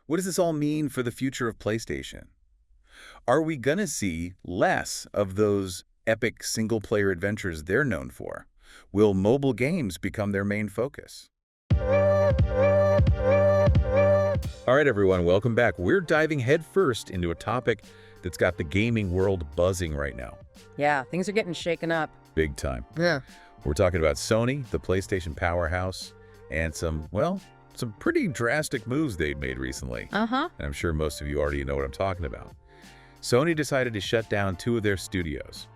What does this all mean for the future of PlayStation? Are we gonna see less of those epic single-player adventures they're known for? Will mobile games become their main focus? All right, everyone, welcome back. We're diving headfirst into a topic that's got the gaming world buzzing right now. Yeah, things are getting shaken up. Big time. Yeah. We're talking about Sony, the PlayStation powerhouse, and some pretty drastic moves they've made recently. Uh-huh. And I'm sure most of you already know what I'm talking about. Sony decided to shut down two of their studios.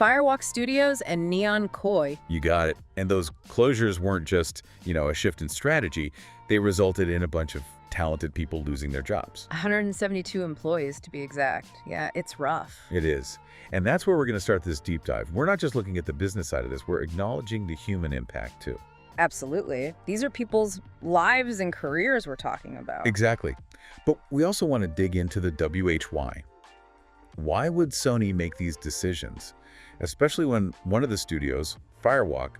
Firewalk Studios and Neon Koi. You got it. And those closures weren't just, a shift in strategy. They resulted in a bunch of talented people losing their jobs. 172 employees, to be exact. Yeah, it's rough. It is. And that's where we're going to start this deep dive. We're not just looking at the business side of this. We're acknowledging the human impact, too. Absolutely. These are people's lives and careers we're talking about. Exactly. But we also want to dig into the WHY. Why would Sony make these decisions? Especially when one of the studios, Firewalk,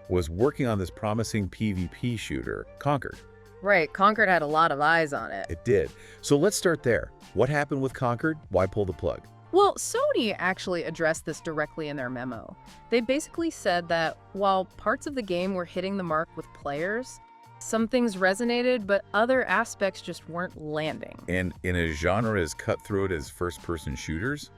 was working on this promising PvP shooter, Concord. Right, Concord had a lot of eyes on it. It did. So let's start there. What happened with Concord? Why pull the plug? Well, Sony actually addressed this directly in their memo. They basically said that while parts of the game were hitting the mark with players, some things resonated, but other aspects just weren't landing. And in a genre as cutthroat as first-person shooters,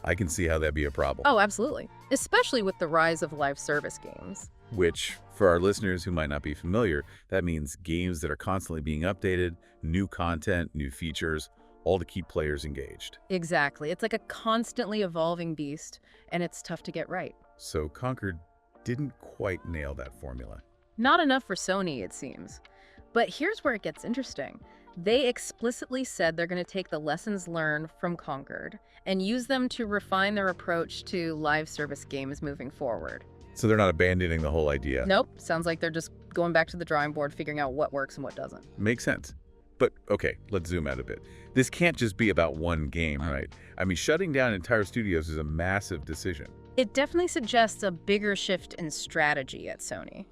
I can see how that'd be a problem. Oh, absolutely. Especially with the rise of live service games. Which, for our listeners who might not be familiar, that means games that are constantly being updated, new content, new features, all to keep players engaged. Exactly. It's like a constantly evolving beast, and it's tough to get right. So Concord didn't quite nail that formula. Not enough for Sony, it seems. But here's where it gets interesting. They explicitly said they're going to take the lessons learned from Concord and use them to refine their approach to live service games moving forward. So they're not abandoning the whole idea. Nope. Sounds like they're just going back to the drawing board, figuring out what works and what doesn't. Makes sense. But, okay, let's zoom out a bit. This can't just be about one game, right? I mean, shutting down entire studios is a massive decision. It definitely suggests a bigger shift in strategy at Sony.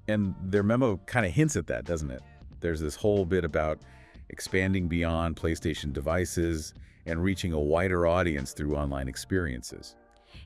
And their memo kind of hints at that, doesn't it? There's this whole bit about expanding beyond PlayStation devices and reaching a wider audience through online experiences.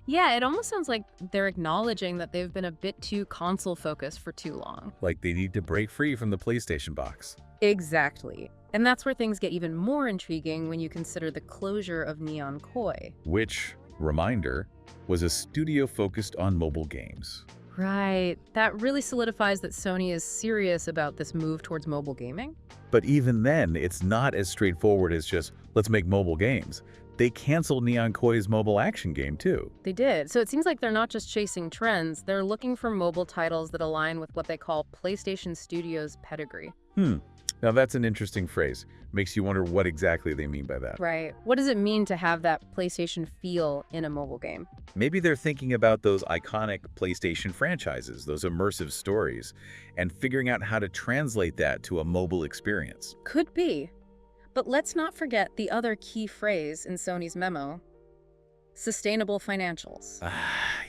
Yeah, it almost sounds like they're acknowledging that they've been a bit too console-focused for too long. Like they need to break free from the PlayStation box. Exactly. And that's where things get even more intriguing when you consider the closure of Neon Koi. Which, reminder, was a studio focused on mobile games. Right. That really solidifies that Sony is serious about this move towards mobile gaming. But even then, it's not as straightforward as just, let's make mobile games. They canceled Neon Koi's mobile action game, too. They did. So it seems like they're not just chasing trends, they're looking for mobile titles that align with what they call PlayStation Studios' pedigree. Now that's an interesting phrase. Makes you wonder what exactly they mean by that. Right. What does it mean to have that PlayStation feel in a mobile game? Maybe they're thinking about those iconic PlayStation franchises, those immersive stories, and figuring out how to translate that to a mobile experience. Could be. But let's not forget the other key phrase in Sony's memo: sustainable financials.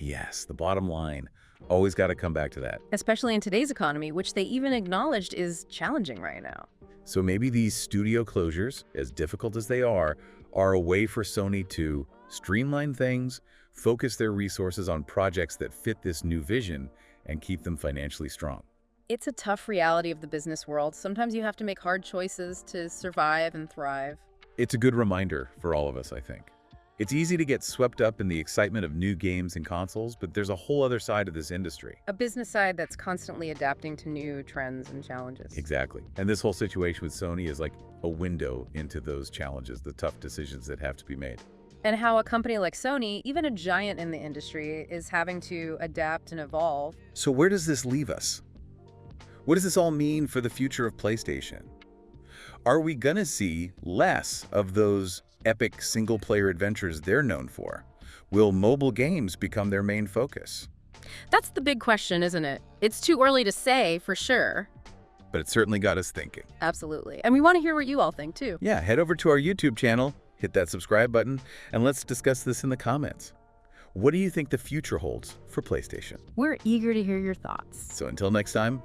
Yes, the bottom line. Always got to come back to that. Especially in today's economy, which they even acknowledged is challenging right now. So maybe these studio closures, as difficult as they are a way for Sony to streamline things, focus their resources on projects that fit this new vision, and keep them financially strong. It's a tough reality of the business world. Sometimes you have to make hard choices to survive and thrive. It's a good reminder for all of us, I think. It's easy to get swept up in the excitement of new games and consoles, but there's a whole other side of this industry. A business side that's constantly adapting to new trends and challenges. Exactly. And this whole situation with Sony is like a window into those challenges, the tough decisions that have to be made. And how a company like Sony, even a giant in the industry, is having to adapt and evolve. So where does this leave us? What does this all mean for the future of PlayStation? Are we gonna see less of those epic single-player adventures they're known for? Will mobile games become their main focus? That's the big question, isn't it? It's too early to say for sure. But it certainly got us thinking. Absolutely. And we want to hear what you all think too. Yeah, head over to our YouTube channel, hit that subscribe button, and let's discuss this in the comments. What do you think the future holds for PlayStation? We're eager to hear your thoughts. So until next time,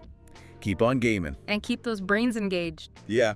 keep on gaming. And keep those brains engaged. Yeah.